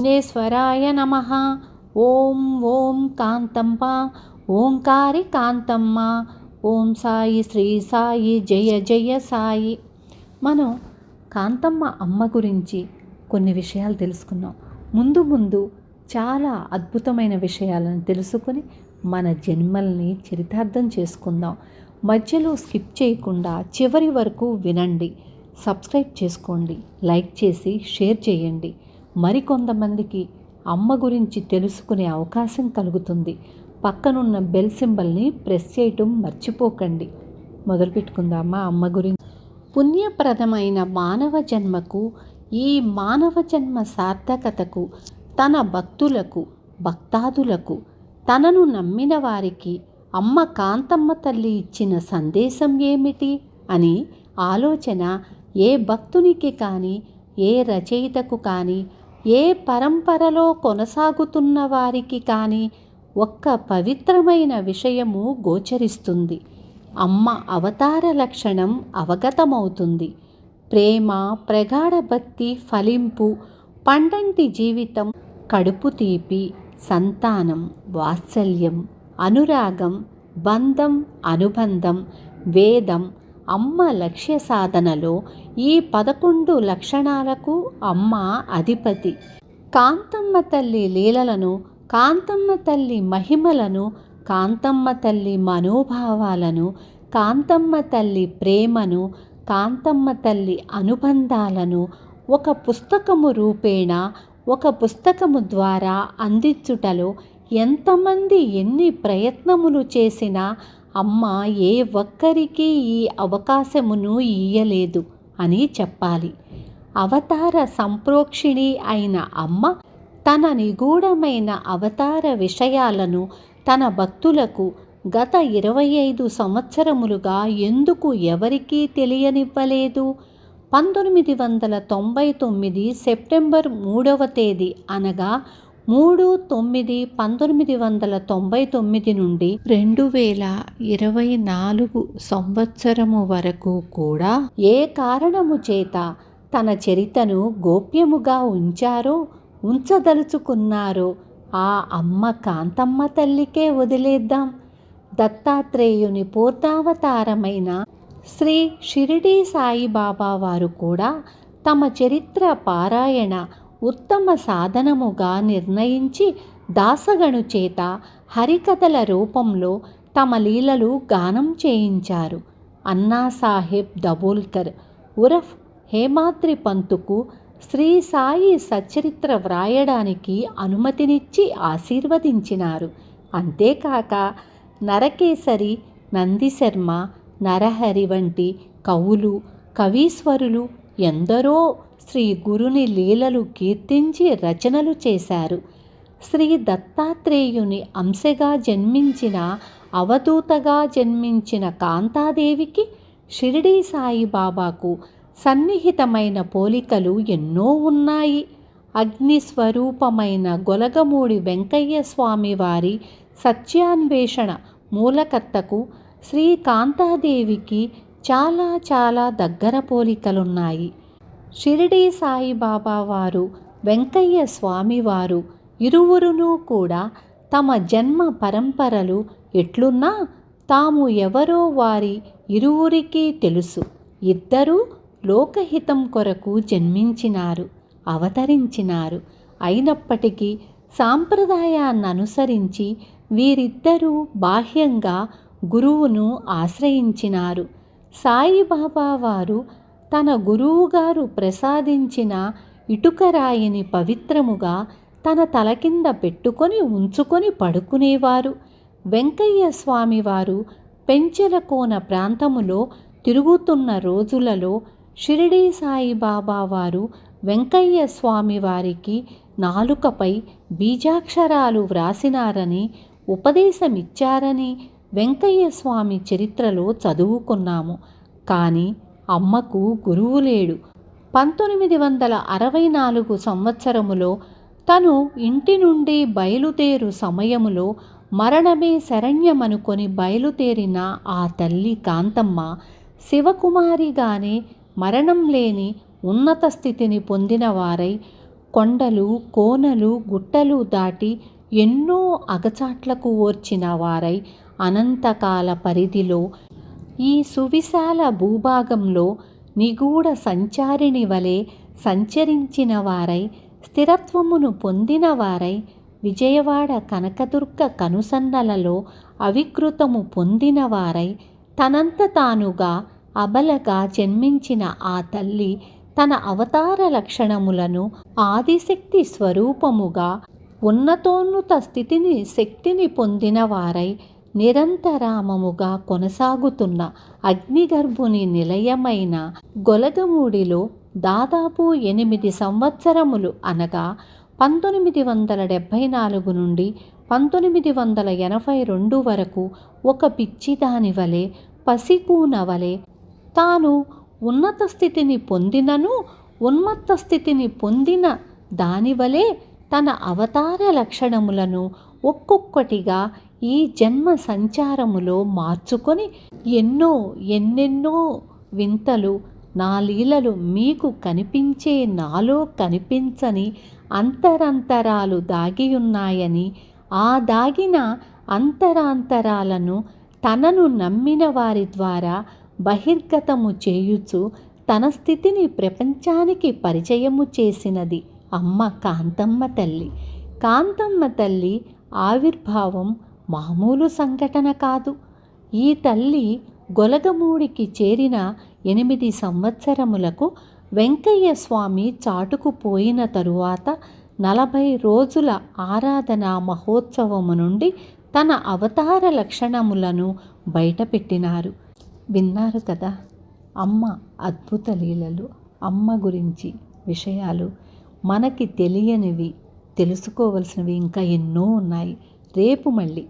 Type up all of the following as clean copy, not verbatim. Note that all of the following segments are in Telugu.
విఘ్నేశ్వరాయ నమః. ఓం ఓం కాంతమ్మ ఓంకారి కాంతమ్మ. ఓం సాయి శ్రీ సాయి జయ జయ సాయి. మనం కాంతమ్మ అమ్మ గురించి కొన్ని విషయాలు తెలుసుకున్నాం. ముందు ముందు చాలా అద్భుతమైన విషయాలను తెలుసుకొని మన జన్మల్ని చరితార్థం చేసుకుందాం. మధ్యలో స్కిప్ చేయకుండా చివరి వరకు వినండి. సబ్స్క్రైబ్ చేసుకోండి, లైక్ చేసి షేర్ చేయండి. మరికొంతమందికి అమ్మ గురించి తెలుసుకునే అవకాశం కలుగుతుంది. పక్కనున్న బెల్ సింబల్ని ప్రెస్ చేయటం మర్చిపోకండి. మొదలుపెట్టుకుందామా అమ్మ గురించి. పుణ్యప్రదమైన మానవ జన్మకు, ఈ మానవ జన్మ సార్థకతకు, తన భక్తులకు, భక్తాదులకు, తనను నమ్మిన వారికి అమ్మ కాంతమ్మ తల్లి ఇచ్చిన సందేశం ఏమిటి అని ఆలోచన ఏ భక్తునికి కానీ, ఏ రచయితకు కానీ, ఏ పరంపరలో కొనసాగుతున్న వారికి కానీ ఒక్క పవిత్రమైన విషయము గోచరిస్తుంది. అమ్మ అవతార లక్షణం అవగతమవుతుంది. ప్రేమ, ప్రగాఢ భక్తి ఫలింపు, పండంటి జీవితం, కడుపు తీపి, సంతానం, వాత్సల్యం, అనురాగం, బంధం, అనుబంధం, వేదం. అమ్మ లక్ష్య సాధనలో ఈ 11 లక్షణాలకు అమ్మ అధిపతి. కాంతమ్మ తల్లి లీలలను, కాంతమ్మ తల్లి మహిమలను, కాంతమ్మ తల్లి మనోభావాలను, కాంతమ్మ తల్లి ప్రేమను, కాంతమ్మ తల్లి అనుబంధాలను ఒక పుస్తకము రూపేణ, ఒక పుస్తకము ద్వారా అందించుటలో ఎంతమంది ఎన్ని ప్రయత్నములు చేసినా అమ్మ ఏ ఒక్కరికి ఈ అవకాశమును ఇయ్యలేదు అని చెప్పాలి. అవతార సంప్రోక్షిణి అయిన అమ్మ తన నిగూఢమైన అవతార విషయాలను తన భక్తులకు గత 25 సంవత్సరములుగా ఎందుకు ఎవరికీ తెలియనివ్వలేదు? 1999 సెప్టెంబర్ 3వ తేదీ అనగా 3/9/1999 నుండి 2024 సంవత్సరము వరకు కూడా ఏ కారణము చేత తన చరితను గోప్యముగా ఉంచారో, ఉంచదలుచుకున్నారో ఆ అమ్మ కాంతమ్మ తల్లికే వదిలేద్దాం. దత్తాత్రేయుని పూర్ణావతారమైన శ్రీ షిరిడీ సాయిబాబా వారు కూడా తమ చరిత్ర పారాయణ ఉత్తమ సాధనముగా నిర్ణయించి దాసగణు చేత హరికథల రూపంలో తమ లీలలు గానం చేయించారు. అన్నాసాహెబ్ దబోల్కర్ ఉరఫ్ హేమాద్రి పంతుకు శ్రీ సాయి సచ్చరిత్ర వ్రాయడానికి అనుమతినిచ్చి ఆశీర్వదించినారు. అంతేకాక నరకేసరి, నందిశర్మ, నరహరి వంటి కవులు, కవీశ్వరులు ఎందరో శ్రీ గురుని లీలలు కీర్తించి రచనలు చేశారు. శ్రీ దత్తాత్రేయుని అంశగా జన్మించిన, అవధూతగా జన్మించిన కాంతాదేవికి షిరిడీ సాయిబాబాకు సన్నిహితమైన పోలికలు ఎన్నో ఉన్నాయి. అగ్నిస్వరూపమైన గొలగమూడి వెంకయ్య స్వామి వారి సత్యాన్వేషణ మూలకర్తకు శ్రీ కాంతాదేవికి చాలా చాలా దగ్గర పోలికలున్నాయి. షిరిడీ సాయిబాబా వారు, వెంకయ్య స్వామివారు ఇరువురునూ కూడా తమ జన్మ పరంపరలు ఎట్లున్నా తాము ఎవరో వారి ఇరువురికి తెలుసు. ఇద్దరూ లోకహితం కొరకు జన్మించినారు, అవతరించినారు. అయినప్పటికీ సాంప్రదాయాన్ని అనుసరించి వీరిద్దరూ బాహ్యంగా గురువును ఆశ్రయించినారు. సాయిబాబా వారు తన గురువుగారు ప్రసాదించిన ఇటుకరాయిని పవిత్రముగా తన తల కింద పెట్టుకొని ఉంచుకొని పడుకునేవారు. వెంకయ్య స్వామివారు పెంచెలకోన ప్రాంతములో తిరుగుతున్న రోజులలో షిరిడీ సాయిబాబా వారు వెంకయ్య స్వామివారికి నాలుకపై బీజాక్షరాలు వ్రాసినారని, ఉపదేశమిచ్చారని వెంకయ్య స్వామి చరిత్రలో చదువుకున్నాము. కానీ అమ్మకు గురువు లేడు. 1964 సంవత్సరములో తను ఇంటి నుండి బయలుదేరు సమయములో మరణమే శరణ్యమనుకొని బయలుదేరిన ఆ తల్లి కాంతమ్మ శివకుమారిగానే మరణం లేని ఉన్నత స్థితిని పొందిన వారై కొండలు కోనలు గుట్టలు దాటి ఎన్నో అగచాట్లకు ఓర్చిన వారై అనంతకాల పరిధిలో ఈ సువిశాల భూభాగంలో నిగూఢ సంచారిణి వలె సంచరించిన వారై స్థిరత్వమును పొందిన వారై విజయవాడ కనకదుర్గ కనుసన్నలలో అవికృతము పొందిన వారై తనంత తానుగా అబలగా జన్మించిన ఆ తల్లి తన అవతార లక్షణములను ఆదిశక్తి స్వరూపముగా ఉన్నతోన్నత స్థితిని శక్తిని పొందిన వారై నిరంతరామముగా కొనసాగుతున్న అగ్నిగర్భుని నిలయమైన గొలగమూడిలో దాదాపు 8 సంవత్సరములు అనగా 1974 నుండి 1982 వరకు ఒక పిచ్చిదాని వలె పసికూన వలె తాను ఉన్నత స్థితిని పొందినను ఉన్మత్త స్థితిని పొందిన దానివలే తన అవతార లక్షణములను ఒక్కొక్కటిగా ఈ జన్మ సంచారములో మార్చుకొని ఎన్నెన్నో వింతలు నా లీలలు మీకు కనిపించే నాలో కనిపించని అంతరంతరాలు దాగియున్నాయని ఆ దాగిన అంతరాంతరాలను తనను నమ్మిన వారి ద్వారా బహిర్గతము చేయుచు తన స్థితిని ప్రపంచానికి పరిచయము చేసినది అమ్మ కాంతమ్మ తల్లి. కాంతమ్మ తల్లి ఆవిర్భావం మామూలు సంఘటన కాదు. ఈ తల్లి గొలగమూడికి చేరిన 8 సంవత్సరములకు వెంకయ్య స్వామి చాటుకుపోయిన తరువాత 40 రోజుల ఆరాధనా మహోత్సవము నుండి తన అవతార లక్షణములను బయటపెట్టినారు. విన్నారు కదా అమ్మ అద్భుత లీలలు. అమ్మ గురించి విషయాలు మనకి తెలియనివి, తెలుసుకోవలసినవి ఇంకా ఎన్నో ఉన్నాయి. రేపు మళ్ళీ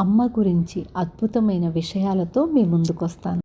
అమ్మ గురించి అద్భుతమైన విషయాలతో మీ ముందుకు వస్తాను.